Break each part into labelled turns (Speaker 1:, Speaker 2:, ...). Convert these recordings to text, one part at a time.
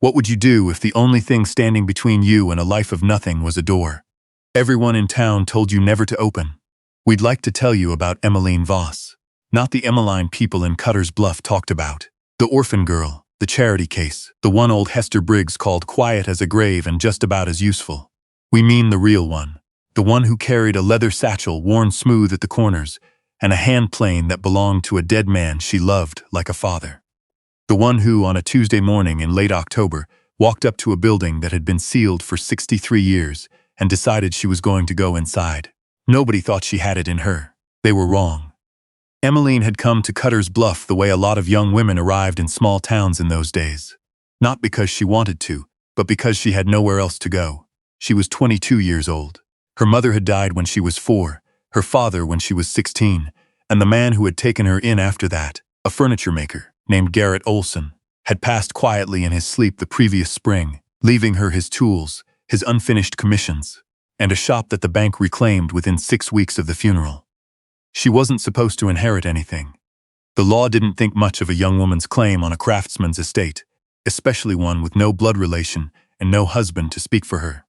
Speaker 1: What would you do if the only thing standing between you and a life of nothing was a door? Everyone in town told you never to open. We'd like to tell you about Emmeline Voss. Not the Emmeline people in Cutter's Bluff talked about. The orphan girl, the charity case, the one old Hester Briggs called quiet as a grave and just about as useful. We mean the real one. The one who carried a leather satchel worn smooth at the corners and a hand plane that belonged to a dead man she loved like a father. The one who, on a Tuesday morning in late October, walked up to a building that had been sealed for 63 years and decided she was going to go inside. Nobody thought she had it in her. They were wrong. Emmeline had come to Cutter's Bluff the way a lot of young women arrived in small towns in those days. Not because she wanted to, but because she had nowhere else to go. She was 22 years old. Her mother had died when she was 4, her father when she was 16, and the man who had taken her in after that, a furniture maker named Garrett Olson, had passed quietly in his sleep the previous spring, leaving her his tools, his unfinished commissions, and a shop that the bank reclaimed within 6 weeks of the funeral. She wasn't supposed to inherit anything. The law didn't think much of a young woman's claim on a craftsman's estate, especially one with no blood relation and no husband to speak for her.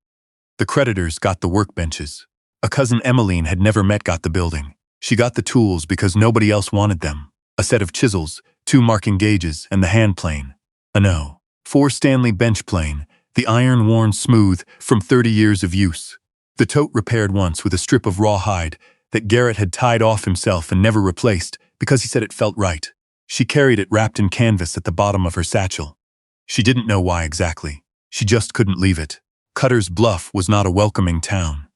Speaker 1: The creditors got the workbenches. A cousin Emmeline had never met got the building. She got the tools because nobody else wanted them. A set of chisels, 2 marking gauges, and the hand plane. A No. 4 Stanley bench plane, the iron worn smooth from 30 years of use. The tote repaired once with a strip of raw hide that Garrett had tied off himself and never replaced because he said it felt right. She carried it wrapped in canvas at the bottom of her satchel. She didn't know why exactly. She just couldn't leave it. Cutter's Bluff was not a welcoming town.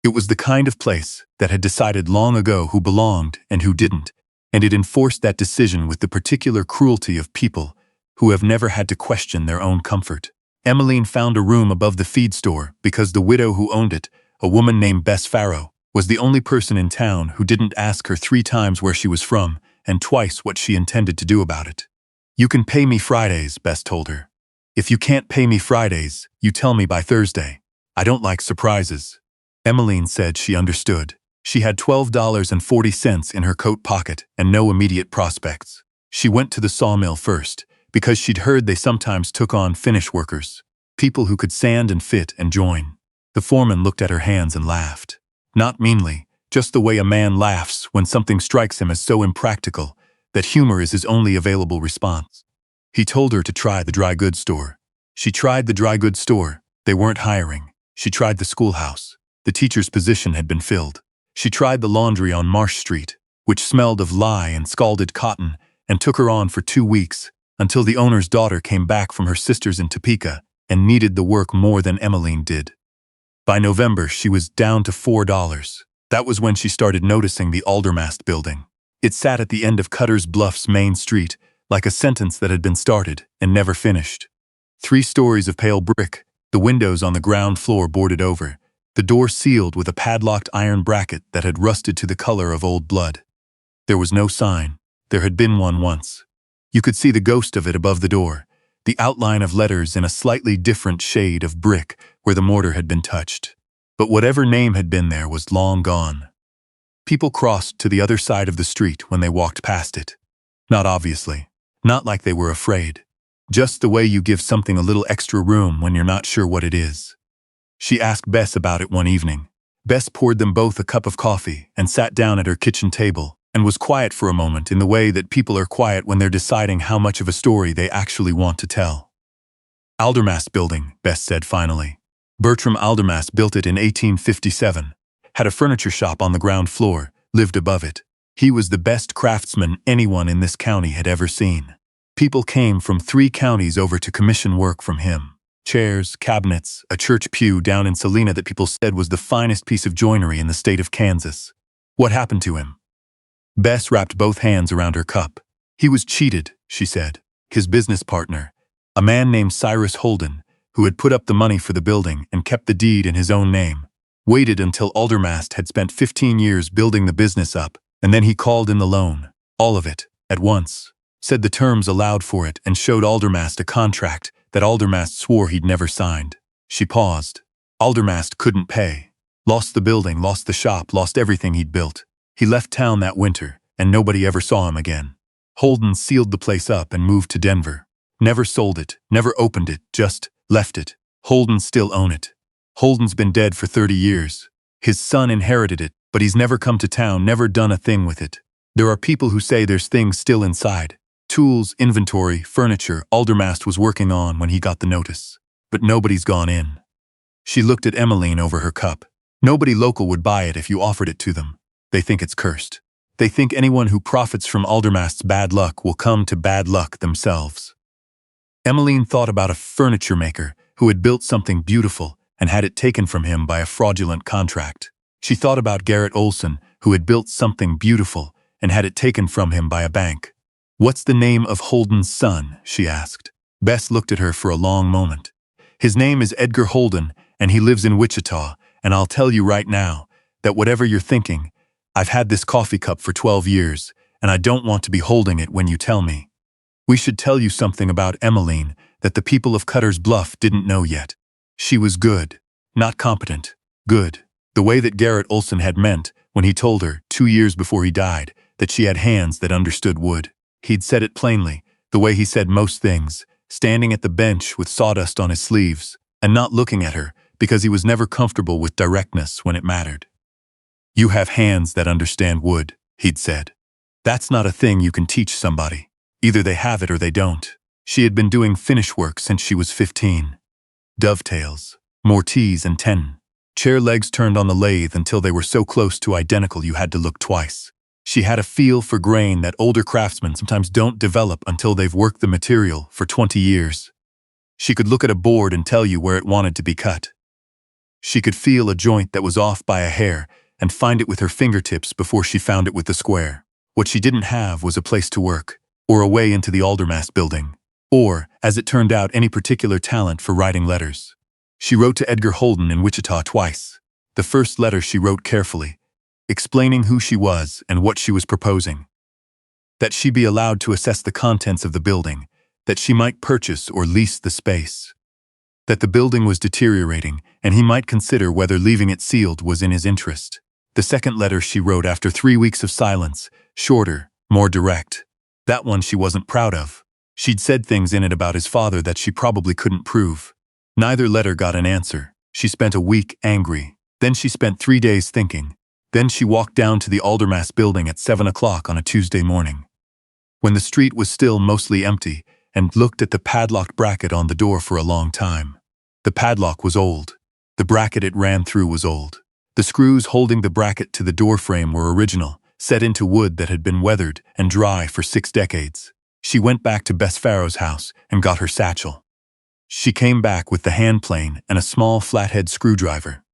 Speaker 1: It was the kind of place that had decided long ago who belonged and who didn't, and it enforced that decision with the particular cruelty of people who have never had to question their own comfort. Emmeline found a room above the feed store because the widow who owned it, a woman named Bess Farrow, was the only person in town who didn't ask her 3 times where she was from and twice what she intended to do about it. "You can pay me Fridays," Bess told her. "If you can't pay me Fridays, you tell me by Thursday. I don't like surprises." Emmeline said she understood. She had $12.40 in her coat pocket and no immediate prospects. She went to the sawmill first, because she'd heard they sometimes took on finish workers, people who could sand and fit and join. The foreman looked at her hands and laughed. Not meanly, just the way a man laughs when something strikes him as so impractical that humor is his only available response. He told her to try the dry goods store. She tried the dry goods store. They weren't hiring. She tried the schoolhouse. The teacher's position had been filled. She tried the laundry on Marsh Street, which smelled of lye and scalded cotton, and took her on for 2 weeks, until the owner's daughter came back from her sister's in Topeka and needed the work more than Emmeline did. By November, she was down to $4. That was when she started noticing the Aldermast building. It sat at the end of Cutter's Bluff's main street, like a sentence that had been started and never finished. 3 stories of pale brick, the windows on the ground floor boarded over, the door sealed with a padlocked iron bracket that had rusted to the color of old blood. There was no sign. There had been one once. You could see the ghost of it above the door, the outline of letters in a slightly different shade of brick where the mortar had been touched. But whatever name had been there was long gone. People crossed to the other side of the street when they walked past it. Not obviously. Not like they were afraid. Just the way you give something a little extra room when you're not sure what it is. She asked Bess about it one evening. Bess poured them both a cup of coffee and sat down at her kitchen table and was quiet for a moment in the way that people are quiet when they're deciding how much of a story they actually want to tell. "Aldermast building," Bess said finally. "Bertram Aldermast built it in 1857, had a furniture shop on the ground floor, lived above it. He was the best craftsman anyone in this county had ever seen. People came from 3 counties over to commission work from him. Chairs, cabinets, a church pew down in Salina that people said was the finest piece of joinery in the state of Kansas. What happened to him?" Bess wrapped both hands around her cup. "He was cheated," she said. "His business partner, a man named Cyrus Holden, who had put up the money for the building and kept the deed in his own name, waited until Aldermast had spent 15 years building the business up, and then he called in the loan, all of it, at once, said the terms allowed for it and showed Aldermast a contract that Aldermast swore he'd never signed." She paused. "Aldermast couldn't pay. Lost the building, lost the shop, lost everything he'd built. He left town that winter, and nobody ever saw him again. Holden sealed the place up and moved to Denver. Never sold it, never opened it, just left it. Holden still own it. Holden's been dead for 30 years. His son inherited it, but he's never come to town, never done a thing with it. There are people who say there's things still inside. Tools, inventory, furniture, Aldermast was working on when he got the notice. But nobody's gone in. She looked at Emmeline over her cup. Nobody local would buy it if you offered it to them. They think it's cursed. They think anyone who profits from Aldermast's bad luck will come to bad luck themselves. Emmeline thought about a furniture maker who had built something beautiful and had it taken from him by a fraudulent contract. She thought about Garrett Olson, who had built something beautiful and had it taken from him by a bank. "What's the name of Holden's son?" she asked. Bess looked at her for a long moment. "His name is Edgar Holden, and he lives in Wichita, and I'll tell you right now that whatever you're thinking, I've had this coffee cup for 12 years, and I don't want to be holding it when you tell me. We should tell you something about Emmeline that the people of Cutter's Bluff didn't know yet. She was good, not competent, good, the way that Garrett Olson had meant when he told her, 2 years before he died, that she had hands that understood wood. He'd said it plainly, the way he said most things, standing at the bench with sawdust on his sleeves, and not looking at her because he was never comfortable with directness when it mattered. "You have hands that understand wood," he'd said. "That's not a thing you can teach somebody. Either they have it or they don't." She had been doing finish work since she was 15. Dovetails, mortise and tenon. Chair legs turned on the lathe until they were so close to identical you had to look twice. She had a feel for grain that older craftsmen sometimes don't develop until they've worked the material for 20 years. She could look at a board and tell you where it wanted to be cut. She could feel a joint that was off by a hair and find it with her fingertips before she found it with the square. What she didn't have was a place to work, or a way into the Aldermast building, or, as it turned out, any particular talent for writing letters. She wrote to Edgar Holden in Wichita twice. The first letter she wrote carefully, explaining who she was and what she was proposing. That she be allowed to assess the contents of the building, that she might purchase or lease the space. That the building was deteriorating, and he might consider whether leaving it sealed was in his interest. The second letter she wrote after 3 weeks of silence, shorter, more direct. That one she wasn't proud of. She'd said things in it about his father that she probably couldn't prove. Neither letter got an answer. She spent a week angry. Then she spent 3 days thinking. Then she walked down to the Aldermast building at 7 o'clock on a Tuesday morning, when the street was still mostly empty, and looked at the padlocked bracket on the door for a long time. The padlock was old. The bracket it ran through was old. The screws holding the bracket to the door frame were original, set into wood that had been weathered and dry for 6 decades. She went back to Bess Farrow's house and got her satchel. She came back with the hand plane and a small flathead screwdriver.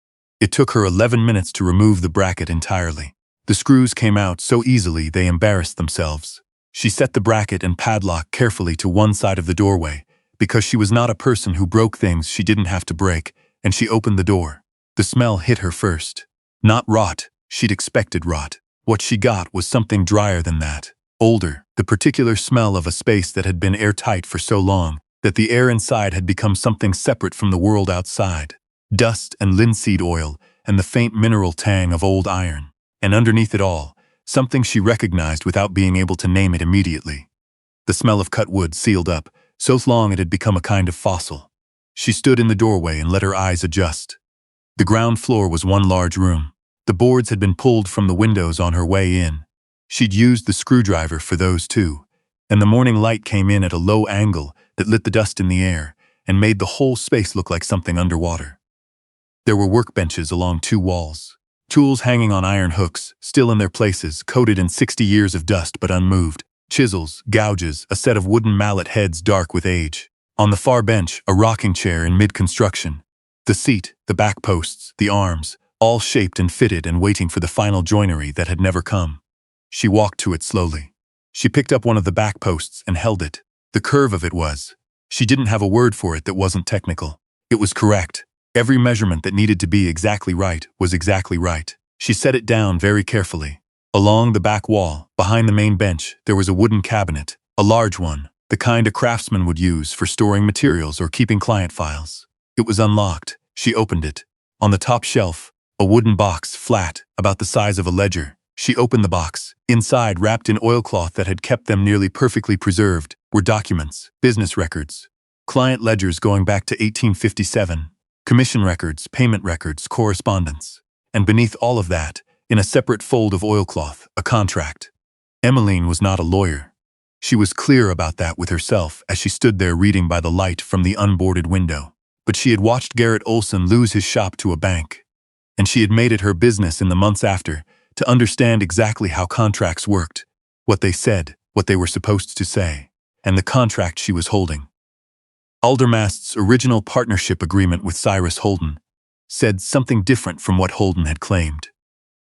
Speaker 1: It took her 11 minutes to remove the bracket entirely. The screws came out so easily they embarrassed themselves. She set the bracket and padlock carefully to one side of the doorway, because she was not a person who broke things she didn't have to break, and she opened the door. The smell hit her first. Not rot. She'd expected rot. What she got was something drier than that. Older, the particular smell of a space that had been airtight for so long that the air inside had become something separate from the world outside. Dust and linseed oil and the faint mineral tang of old iron. And underneath it all, something she recognized without being able to name it immediately. The smell of cut wood sealed up, so long it had become a kind of fossil. She stood in the doorway and let her eyes adjust. The ground floor was one large room. The boards had been pulled from the windows on her way in. She'd used the screwdriver for those too, and the morning light came in at a low angle that lit the dust in the air and made the whole space look like something underwater. There were workbenches along 2 walls, tools hanging on iron hooks, still in their places, coated in 60 years of dust but unmoved, chisels, gouges, a set of wooden mallet heads dark with age. On the far bench, a rocking chair in mid-construction. The seat, the back posts, the arms, all shaped and fitted and waiting for the final joinery that had never come. She walked to it slowly. She picked up one of the back posts and held it. The curve of it was. She didn't have a word for it that wasn't technical. It was correct. Every measurement that needed to be exactly right was exactly right. She set it down very carefully. Along the back wall, behind the main bench, there was a wooden cabinet, a large one, the kind a craftsman would use for storing materials or keeping client files. It was unlocked. She opened it. On the top shelf, a wooden box, flat, about the size of a ledger. She opened the box. Inside, wrapped in oilcloth that had kept them nearly perfectly preserved, were documents, business records, client ledgers going back to 1857, commission records, payment records, correspondence. And beneath all of that, in a separate fold of oilcloth, a contract. Emmeline was not a lawyer. She was clear about that with herself as she stood there reading by the light from the unboarded window. But she had watched Garrett Olson lose his shop to a bank. And she had made it her business in the months after to understand exactly how contracts worked, what they said, what they were supposed to say, and the contract she was holding. Aldermast's original partnership agreement with Cyrus Holden said something different from what Holden had claimed.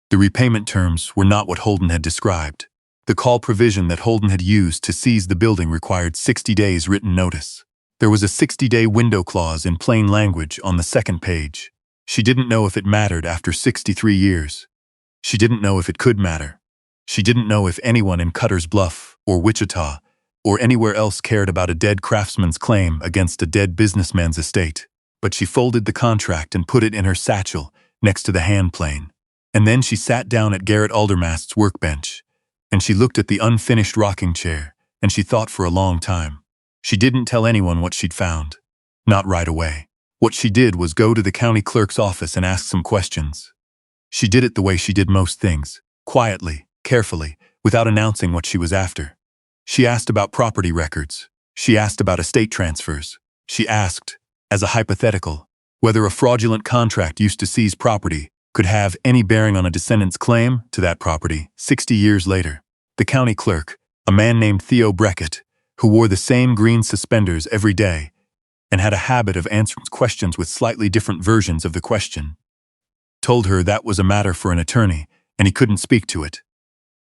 Speaker 1: The repayment terms were not what Holden had described. The call provision that Holden had used to seize the building required 60 days written notice. There was a 60-day window clause in plain language on the second page. She didn't know if it mattered after 63 years. She didn't know if it could matter. She didn't know if anyone in Cutter's Bluff or Wichita or anywhere else cared about a dead craftsman's claim against a dead businessman's estate. But she folded the contract and put it in her satchel next to the hand plane. And then she sat down at Garrett Aldermast's workbench, and she looked at the unfinished rocking chair, and she thought for a long time. She didn't tell anyone what she'd found. Not right away. What she did was go to the county clerk's office and ask some questions. She did it the way she did most things, quietly, carefully, without announcing what she was after. She asked about property records. She asked about estate transfers. She asked, as a hypothetical, whether a fraudulent contract used to seize property could have any bearing on a descendant's claim to that property 60 years later. The county clerk, a man named Theo Breckett, who wore the same green suspenders every day and had a habit of answering questions with slightly different versions of the question, told her that was a matter for an attorney and he couldn't speak to it.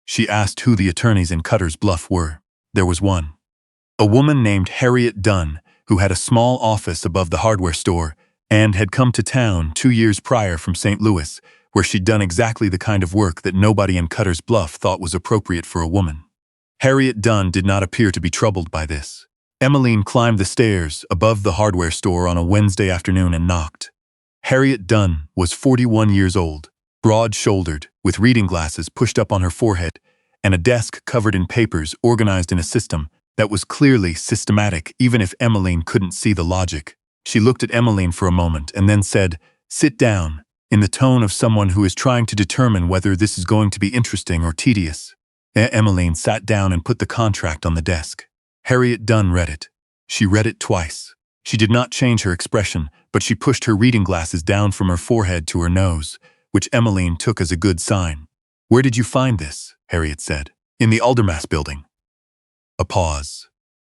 Speaker 1: She asked who the attorneys in Cutter's Bluff were. There was one. A woman named Harriet Dunn, who had a small office above the hardware store and had come to town 2 years prior from St. Louis, where she'd done exactly the kind of work that nobody in Cutter's Bluff thought was appropriate for a woman. Harriet Dunn did not appear to be troubled by this. Emmeline climbed the stairs above the hardware store on a Wednesday afternoon and knocked. Harriet Dunn was 41 years old, broad-shouldered, with reading glasses pushed up on her forehead, and a desk covered in papers organized in a system that was clearly systematic even if Emmeline couldn't see the logic. She looked at Emmeline for a moment and then said, "Sit down," in the tone of someone who is trying to determine whether this is going to be interesting or tedious. Emmeline sat down and put the contract on the desk. Harriet Dunn read it. She read it twice. She did not change her expression, but she pushed her reading glasses down from her forehead to her nose, which Emmeline took as a good sign. "Where did you find this?" Harriet said. "In the Aldermast building." A pause.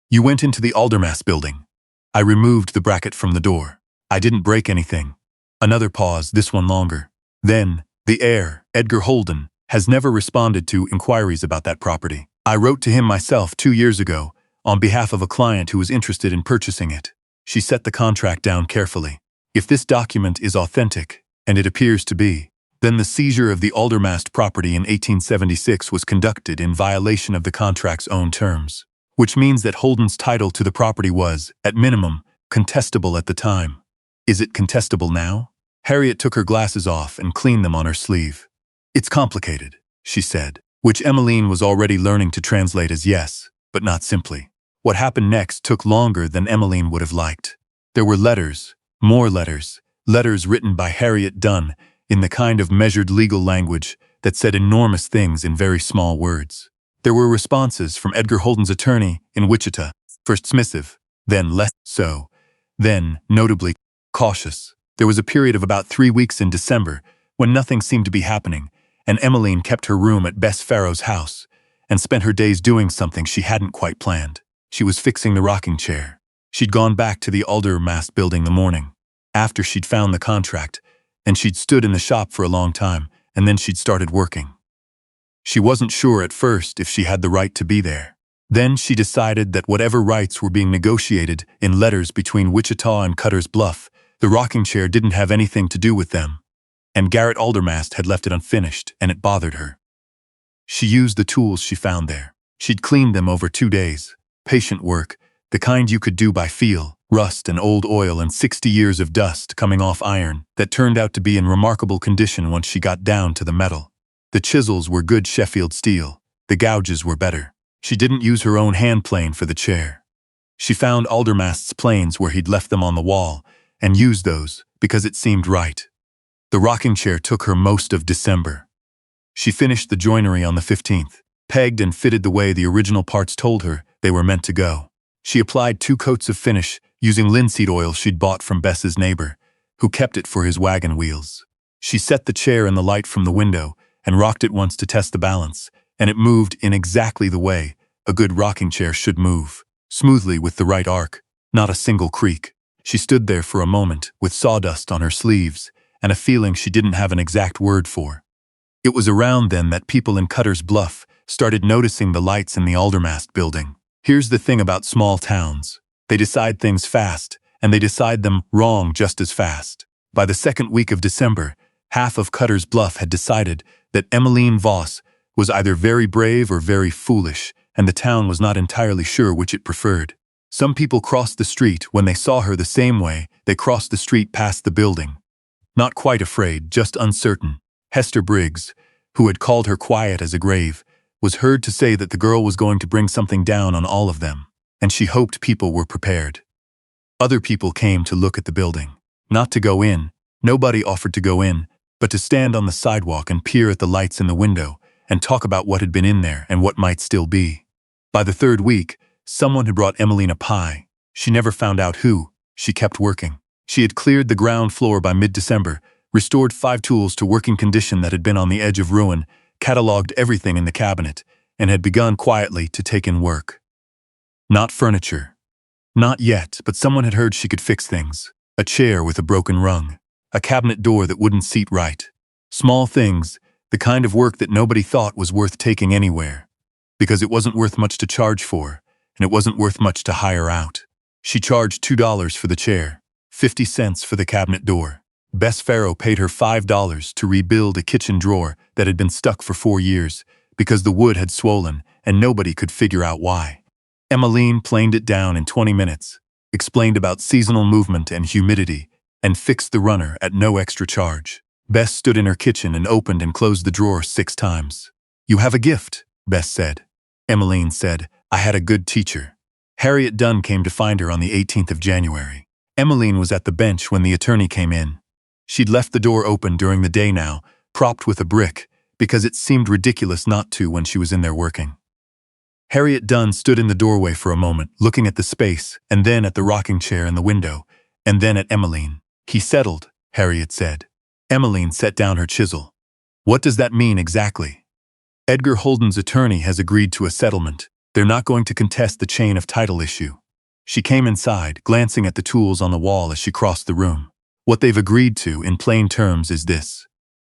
Speaker 1: "You went into the Aldermast building." I removed the bracket from the door. "I didn't break anything." Another pause, this one longer. "Then, the heir, Edgar Holden, has never responded to inquiries about that property. I wrote to him myself 2 years ago, on behalf of a client who was interested in purchasing it." She set the contract down carefully. "If this document is authentic, and it appears to be, then the seizure of the Aldermast property in 1876 was conducted in violation of the contract's own terms, which means that Holden's title to the property was, at minimum, contestable at the time. Is it contestable now?" Harriet took her glasses off and cleaned them on her sleeve. "It's complicated," she said, which Emmeline was already learning to translate as yes, but not simply. What happened next took longer than Emmeline would have liked. There were letters, more letters, letters written by Harriet Dunn in the kind of measured legal language that said enormous things in very small words. There were responses from Edgar Holden's attorney in Wichita, first dismissive, then less so, then, notably, cautious. There was a period of about 3 weeks in December when nothing seemed to be happening, and Emmeline kept her room at Bess Farrow's house and spent her days doing something she hadn't quite planned. She was fixing the rocking chair. She'd gone back to the Aldermast building the morning after she'd found the contract, and she'd stood in the shop for a long time, and then she'd started working. She wasn't sure at first if she had the right to be there. Then she decided that whatever rights were being negotiated in letters between Wichita and Cutter's Bluff, the rocking chair didn't have anything to do with them, and Garrett Aldermast had left it unfinished, and it bothered her. She used the tools she found there. She'd cleaned them over 2 days. Patient work, the kind you could do by feel, rust and old oil and 60 years of dust coming off iron that turned out to be in remarkable condition once she got down to the metal. The chisels were good Sheffield steel. The gouges were better. She didn't use her own hand plane for the chair. She found Aldermast's planes where he'd left them on the wall, and used those because it seemed right. The rocking chair took her most of December. She finished the joinery on the 15th, pegged and fitted the way the original parts told her they were meant to go. She applied 2 coats of finish using linseed oil she'd bought from Bess's neighbor, who kept it for his wagon wheels. She set the chair in the light from the window and rocked it once to test the balance, and it moved in exactly the way a good rocking chair should move, smoothly with the right arc, not a single creak. She stood there for a moment with sawdust on her sleeves and a feeling she didn't have an exact word for. It was around then that people in Cutter's Bluff started noticing the lights in the Aldermast building. Here's the thing about small towns. They decide things fast, and they decide them wrong just as fast. By the second week of December, half of Cutter's Bluff had decided that Emmeline Voss was either very brave or very foolish, and the town was not entirely sure which it preferred. Some people crossed the street when they saw her the same way they crossed the street past the building. Not quite afraid, just uncertain. Hester Briggs, who had called her quiet as a grave, was heard to say that the girl was going to bring something down on all of them, and she hoped people were prepared. Other people came to look at the building. Not to go in, nobody offered to go in, but to stand on the sidewalk and peer at the lights in the window and talk about what had been in there and what might still be. By the 3rd week, someone had brought Emmeline a pie. She never found out who. She kept working. She had cleared the ground floor by mid-December, restored 5 tools to working condition that had been on the edge of ruin, catalogued everything in the cabinet, and had begun quietly to take in work. Not furniture. Not yet, but someone had heard she could fix things. A chair with a broken rung. A cabinet door that wouldn't seat right. Small things, the kind of work that nobody thought was worth taking anywhere. Because it wasn't worth much to charge for, and it wasn't worth much to hire out. She charged $2 for the chair, 50 cents for the cabinet door. Bess Farrow paid her $5 to rebuild a kitchen drawer that had been stuck for 4 years because the wood had swollen and nobody could figure out why. Emmeline planed it down in 20 minutes, explained about seasonal movement and humidity, and fixed the runner at no extra charge. Bess stood in her kitchen and opened and closed the drawer 6 times. "You have a gift," Bess said. Emmeline said, "I had a good teacher." Harriet Dunn came to find her on the 18th of January. Emmeline was at the bench when the attorney came in. She'd left the door open during the day now, propped with a brick, because it seemed ridiculous not to when she was in there working. Harriet Dunn stood in the doorway for a moment, looking at the space, and then at the rocking chair in the window, and then at Emmeline. "He settled," Harriet said. Emmeline set down her chisel. "What does that mean exactly?" "Edgar Holden's attorney has agreed to a settlement. They're not going to contest the chain of title issue." She came inside, glancing at the tools on the wall as she crossed the room. "What they've agreed to, in plain terms, is this.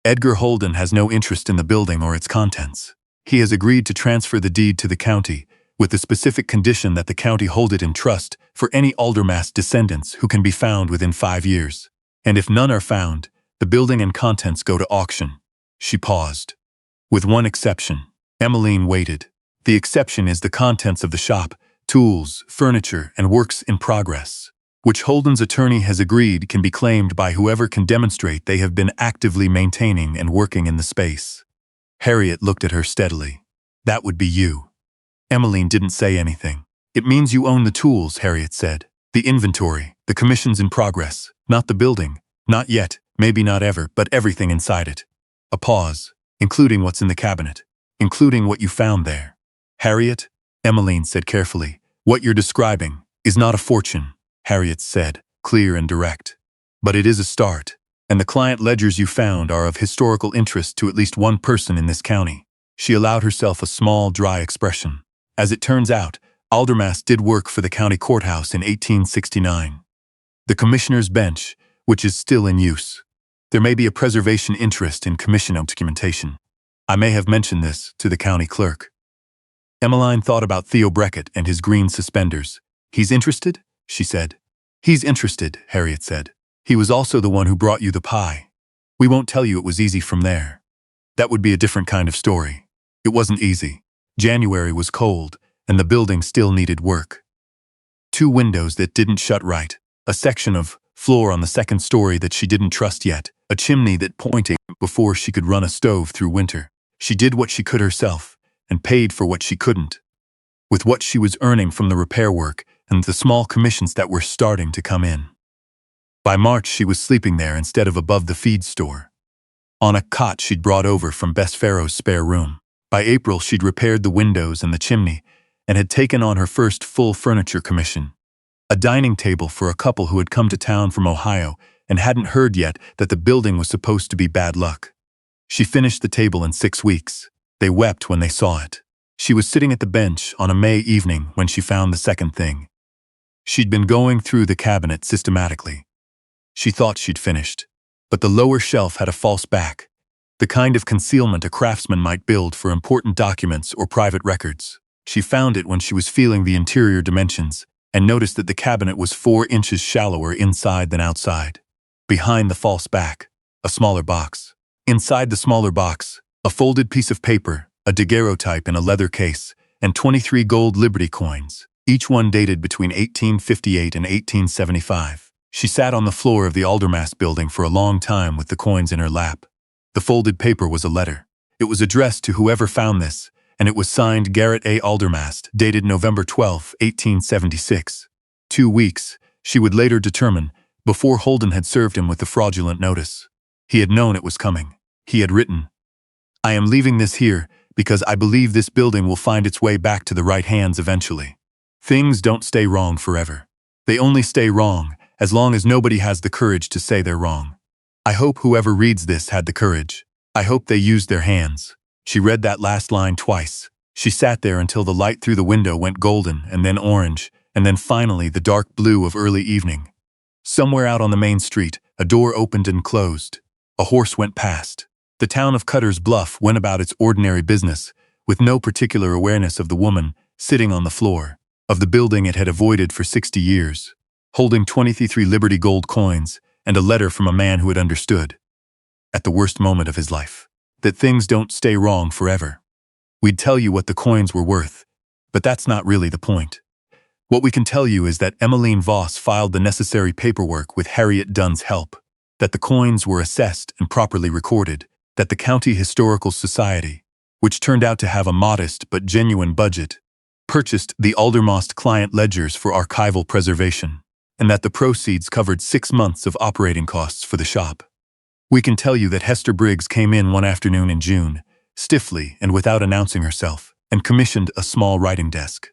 Speaker 1: Edgar Holden has no interest in the building or its contents. He has agreed to transfer the deed to the county, with the specific condition that the county hold it in trust for any Aldermast descendants who can be found within 5 years. And if none are found, the building and contents go to auction." She paused. "With one exception." Emmeline waited. "The exception is the contents of the shop, tools, furniture, and works in progress, which Holden's attorney has agreed can be claimed by whoever can demonstrate they have been actively maintaining and working in the space." Harriet looked at her steadily. "That would be you." Emmeline didn't say anything. "It means you own the tools," Harriet said. "The inventory, the commissions in progress, not the building. Not yet, maybe not ever, but everything inside it." A pause. "Including what's in the cabinet. Including what you found there." "Harriet," Emmeline said carefully, "what you're describing is not a fortune," Harriet said, clear and direct. "But it is a start, and the client ledgers you found are of historical interest to at least one person in this county." She allowed herself a small, dry expression. "As it turns out, Aldermast did work for the county courthouse in 1869. The commissioner's bench, which is still in use. There may be a preservation interest in commission documentation. I may have mentioned this to the county clerk." Emmeline thought about Theo Breckett and his green suspenders. "He's interested?" she said. "He's interested," Harriet said. "He was also the one who brought you the pie. We won't tell you it was easy from there. That would be a different kind of story. It wasn't easy. January was cold, and the building still needed work. 2 windows that didn't shut right, a section of floor on the 2nd story that she didn't trust yet, a chimney that pointed before she could run a stove through winter. She did what she could herself, and paid for what she couldn't. with what she was earning from the repair work and the small commissions that were starting to come in. By March, she was sleeping there instead of above the feed store, on a cot she'd brought over from Bess Farrow's spare room. By April, she'd repaired the windows and the chimney and had taken on her first full furniture commission, a dining table for a couple who had come to town from Ohio and hadn't heard yet that the building was supposed to be bad luck. She finished the table in 6 weeks. They wept when they saw it. She was sitting at the bench on a May evening when she found the second thing. She'd been going through the cabinet systematically. She thought she'd finished, but the lower shelf had a false back, the kind of concealment a craftsman might build for important documents or private records. She found it when she was feeling the interior dimensions and noticed that the cabinet was 4 inches shallower inside than outside. Behind the false back, a smaller box. Inside the smaller box, a folded piece of paper, a daguerreotype in a leather case, and 23 gold Liberty coins, each one dated between 1858 and 1875. She sat on the floor of the Aldermast building for a long time with the coins in her lap. The folded paper was a letter. It was addressed to whoever found this, and it was signed Garrett A. Aldermast, dated November 12, 1876. 2 weeks, she would later determine, before Holden had served him with the fraudulent notice. He had known it was coming. He had written, "I am leaving this here because I believe this building will find its way back to the right hands eventually. Things don't stay wrong forever. They only stay wrong as long as nobody has the courage to say they're wrong. I hope whoever reads this had the courage. I hope they used their hands." She read that last line twice. She sat there until the light through the window went golden and then orange, and then finally the dark blue of early evening. Somewhere out on the main street, a door opened and closed. A horse went past. The town of Cutter's Bluff went about its ordinary business, with no particular awareness of the woman sitting on the floor, of the building it had avoided for 60 years, holding 23 Liberty gold coins and a letter from a man who had understood, at the worst moment of his life, that things don't stay wrong forever. We'd tell you what the coins were worth, but that's not really the point. What we can tell you is that Emmeline Voss filed the necessary paperwork with Harriet Dunn's help, that the coins were assessed and properly recorded, that the County Historical Society, which turned out to have a modest but genuine budget, purchased the Aldermast client ledgers for archival preservation, and that the proceeds covered 6 months of operating costs for the shop. We can tell you that Hester Briggs came in one afternoon in June, stiffly and without announcing herself, and commissioned a small writing desk.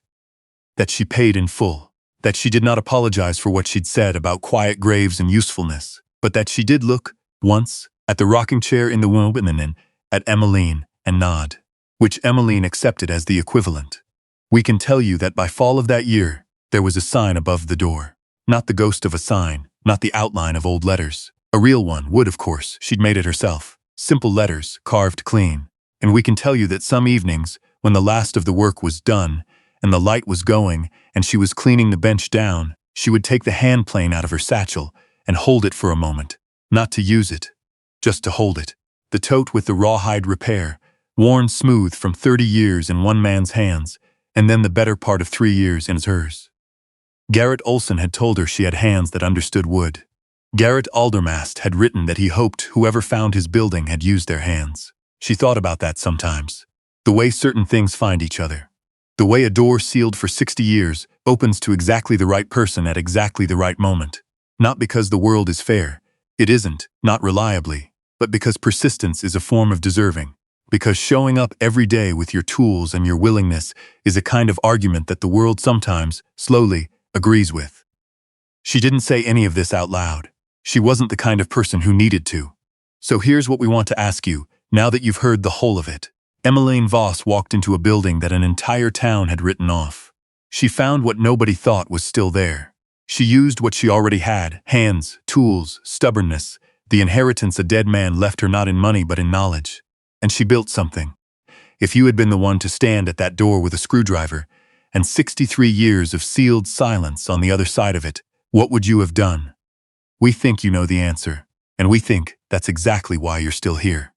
Speaker 1: That she paid in full, that she did not apologize for what she'd said about quiet graves and usefulness, but that she did look, once, at the rocking chair in the womb and then at Emmeline and nod, which Emmeline accepted as the equivalent. We can tell you that by fall of that year, there was a sign above the door. Not the ghost of a sign, not the outline of old letters. A real one, wood of course, she'd made it herself. Simple letters, carved clean. And we can tell you that some evenings, when the last of the work was done, and the light was going, and she was cleaning the bench down, she would take the hand plane out of her satchel and hold it for a moment, not to use it, just to hold it. The tote with the rawhide repair, worn smooth from 30 years in one man's hands, and then the better part of 3 years in hers. Garrett Olson had told her she had hands that understood wood. Garrett Aldermast had written that he hoped whoever found his building had used their hands. She thought about that sometimes. The way certain things find each other. The way a door sealed for 60 years opens to exactly the right person at exactly the right moment. Not because the world is fair. It isn't, not reliably, but because persistence is a form of deserving. Because showing up every day with your tools and your willingness is a kind of argument that the world sometimes, slowly, agrees with. She didn't say any of this out loud. She wasn't the kind of person who needed to. So here's what we want to ask you, now that you've heard the whole of it. Emmeline Voss walked into a building that an entire town had written off. She found what nobody thought was still there. She used what she already had, hands, tools, stubbornness, the inheritance a dead man left her not in money but in knowledge. And she built something. If you had been the one to stand at that door with a screwdriver, and 63 years of sealed silence on the other side of it, what would you have done? We think you know the answer, and we think that's exactly why you're still here.